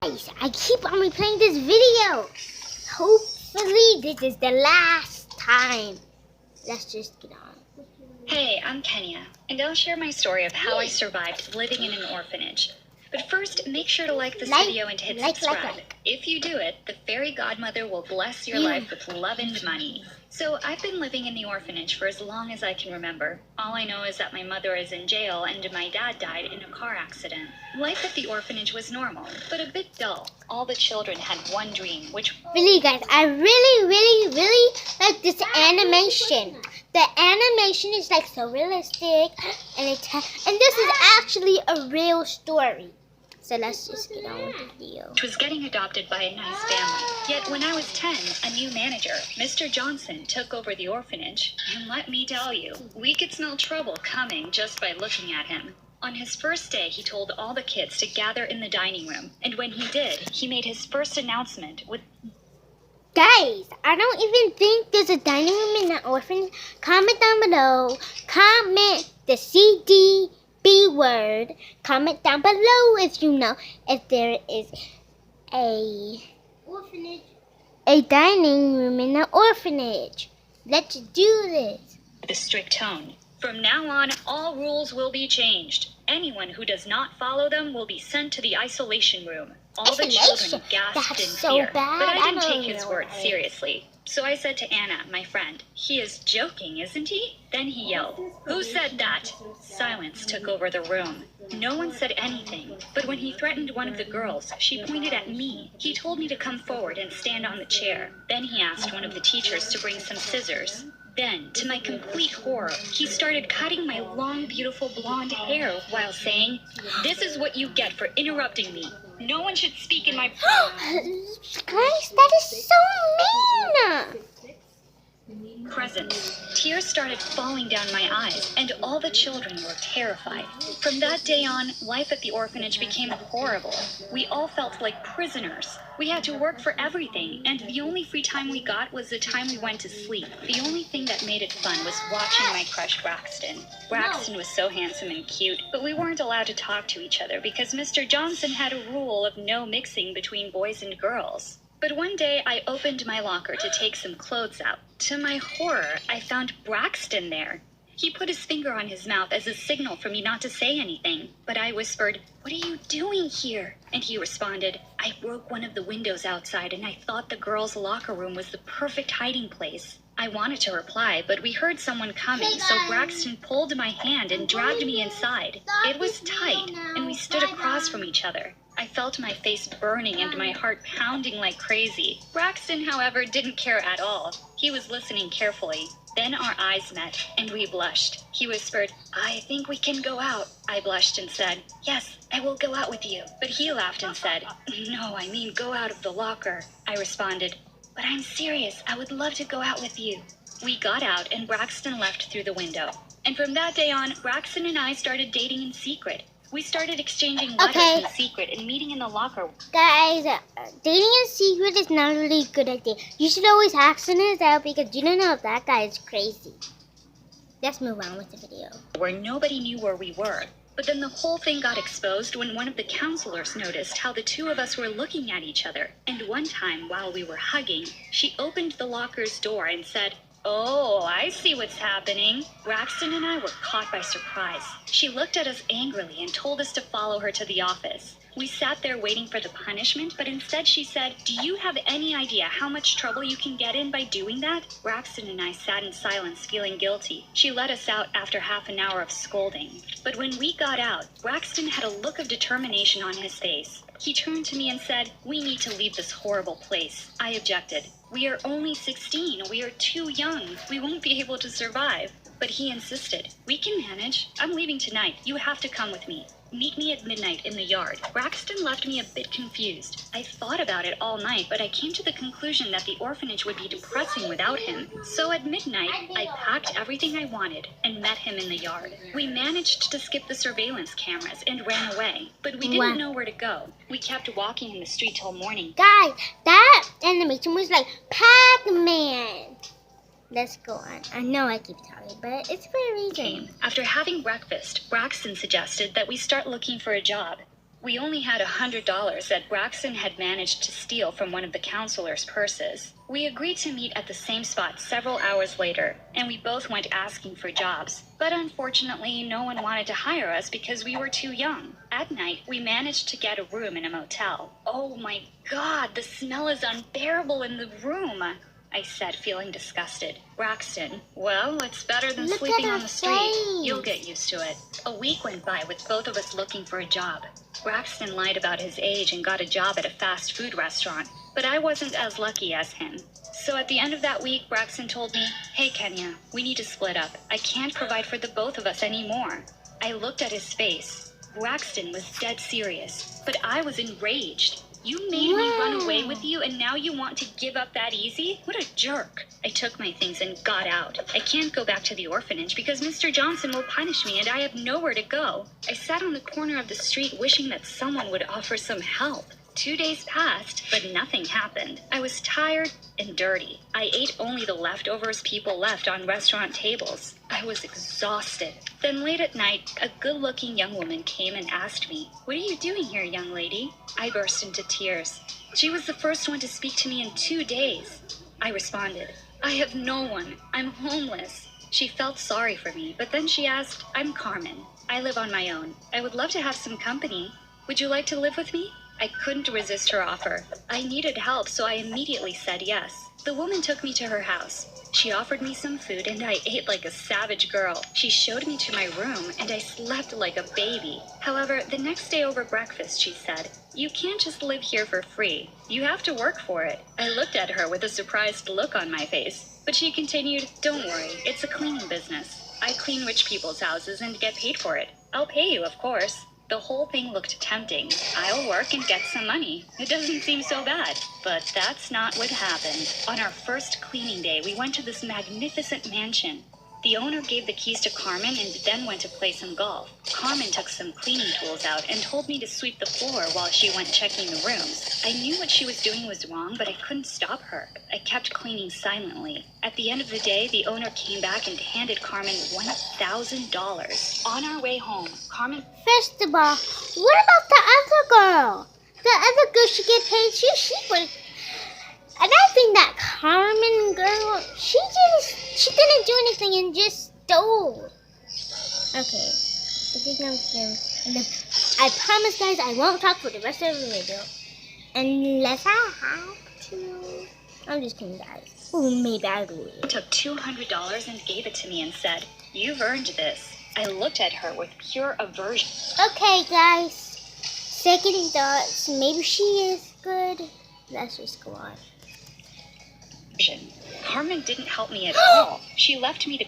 Guys, I keep on replaying this video. Hopefully this is the last time. Let's just get on. Hey, I'm Kenya, and I'll share my story of how I survived living in an orphanage. But first, make sure to like this video and hit subscribe. If you do it, the fairy godmother will bless your life with love and money. So I've been living in the orphanage for as long as I can remember. All I know is that my mother is in jail and my dad died in a car accident. Life at the orphanage was normal, but a bit dull. All the children had one dream, which... Really guys, I really like this animation. The animation is like so realistic, and this is actually a real story. So let's just get on with the video. Which was getting adopted by a nice family. Yet when I was 10, a new manager, Mr. Johnson, took over the orphanage. And let me tell you, we could smell trouble coming just by looking at him. On his first day, he told all the kids to gather in the dining room. And when he did, he made his first announcement with... Guys, I don't even think there's a dining room in the orphanage. Comment down below. Comment the CDB word. Comment down below if you know if there is a dining room in the orphanage. Let's do this. A strict tone. From now on, all rules will be changed. Anyone who does not follow them will be sent to the isolation room. All the children gasped in fear, but I didn't take his words seriously. So I said to Anna, my friend, "He is joking, isn't he?" Then he yelled, "Who said that?" Silence took over the room. No one said anything, but when he threatened one of the girls, she pointed at me. He told me to come forward and stand on the chair. Then he asked one of the teachers to bring some scissors. Then, to my complete horror, he started cutting my long, beautiful blonde hair while saying, "This is what you get for interrupting me. No one should speak in my..." Guys, that is so mean! Presence. Tears started falling down my eyes, and all the children were terrified. From that day on, life at the orphanage became horrible. We all felt like prisoners. We had to work for everything, and the only free time we got was the time we went to sleep. The only thing that made it fun was watching my crush Braxton. Braxton was so handsome and cute, but we weren't allowed to talk to each other because Mr. Johnson had a rule of no mixing between boys and girls. But one day, I opened my locker to take some clothes out. To my horror, I found Braxton there. He put his finger on his mouth as a signal for me not to say anything. But I whispered, "What are you doing here?" And he responded, "I broke one of the windows outside and I thought the girls' locker room was the perfect hiding place." I wanted to reply, but we heard someone coming, so Braxton pulled my hand and dragged me inside. It was tight, and we stood across from each other. I felt my face burning and my heart pounding like crazy. Braxton, however, didn't care at all. He was listening carefully. Then our eyes met, and we blushed. He whispered, "I think we can go out." I blushed and said, "Yes, I will go out with you." But he laughed and said, "No, I mean go out of the locker." I responded, "But I'm serious. I would love to go out with you." We got out, and Braxton left through the window. And from that day on, Braxton and I started dating in secret. We started exchanging letters in secret and meeting in the locker. Guys, dating in secret is not really a good idea. You should always ask us out because you don't know if that guy is crazy. Let's move on with the video. Where nobody knew where we were. But then the whole thing got exposed when one of the counselors noticed how the two of us were looking at each other. And one time, while we were hugging, she opened the locker's door and said, "Oh, I see what's happening." Braxton and I were caught by surprise. She looked at us angrily and told us to follow her to the office. We sat there waiting for the punishment, but instead she said, "Do you have any idea how much trouble you can get in by doing that?" Braxton and I sat in silence, feeling guilty. She let us out after half an hour of scolding. But when we got out, Braxton had a look of determination on his face. He turned to me and said, "We need to leave this horrible place." I objected. "We are only 16. We are too young. We won't be able to survive." But he insisted. "We can manage. I'm leaving tonight. You have to come with me. Meet me at midnight in the yard." Braxton left me a bit confused. I thought about it all night, but I came to the conclusion that the orphanage would be depressing without him. So at midnight, I packed everything I wanted and met him in the yard. We managed to skip the surveillance cameras and ran away, but we didn't know where to go. We kept walking in the street till morning. Guys, that animation was like Pac-Man. Let's go on. I know I keep talking, but it's for a reason. After having breakfast, Braxton suggested that we start looking for a job. We only had $100 that Braxton had managed to steal from one of the counselor's purses. We agreed to meet at the same spot several hours later, and we both went asking for jobs. But unfortunately, no one wanted to hire us because we were too young. At night, we managed to get a room in a motel. Oh my God, the smell is unbearable in the room, I said, feeling disgusted. Braxton, well, it's better than Look sleeping at her on the street. face. You'll get used to it. A week went by with both of us looking for a job. Braxton lied about his age and got a job at a fast food restaurant, but I wasn't as lucky as him. So at the end of that week, Braxton told me, "Hey, Kenya, we need to split up. I can't provide for the both of us anymore." I looked at his face. Braxton was dead serious, but I was enraged. You made me run away with you, and now you want to give up that easy? What a jerk. I took my things and got out. I can't go back to the orphanage because Mr. Johnson will punish me and I have nowhere to go. I sat on the corner of the street wishing that someone would offer some help. 2 days passed, but nothing happened. I was tired and dirty. I ate only the leftovers people left on restaurant tables. I was exhausted. Then late at night, a good-looking young woman came and asked me, "What are you doing here, young lady?" I burst into tears. She was the first one to speak to me in 2 days. I responded, "I have no one. I'm homeless." She felt sorry for me, but then she asked, "I'm Carmen. I live on my own. I would love to have some company. Would you like to live with me?" I couldn't resist her offer. I needed help, so I immediately said yes. The woman took me to her house. She offered me some food, and I ate like a savage girl. She showed me to my room, and I slept like a baby. However, the next day over breakfast, she said, "You can't just live here for free. You have to work for it." I looked at her with a surprised look on my face, but she continued, "Don't worry, it's a cleaning business. I clean rich people's houses and get paid for it. I'll pay you, of course." The whole thing looked tempting. I'll work and get some money. It doesn't seem so bad. But that's not what happened. On our first cleaning day, we went to this magnificent mansion. The owner gave the keys to Carmen and then went to play some golf. Carmen took some cleaning tools out and told me to sweep the floor while she went checking the rooms. I knew what she was doing was wrong, but I couldn't stop her. I kept cleaning silently. At the end of the day, the owner came back and handed Carmen $1,000. On our way home, Carmen... First of all, what about the other girl? The other girl should get paid too. She was... And I think that Carmen girl, she didn't do anything and just stole. Okay. I promise, guys, I won't talk for the rest of the video. Unless I have to. I'm just kidding, guys. Oh, maybe I will. took $200 and gave it to me and said, "You've earned this." I looked at her with pure aversion. Okay, guys. Second thoughts. Maybe she is good. Let's just go on. Carmen didn't help me at all. She left me to...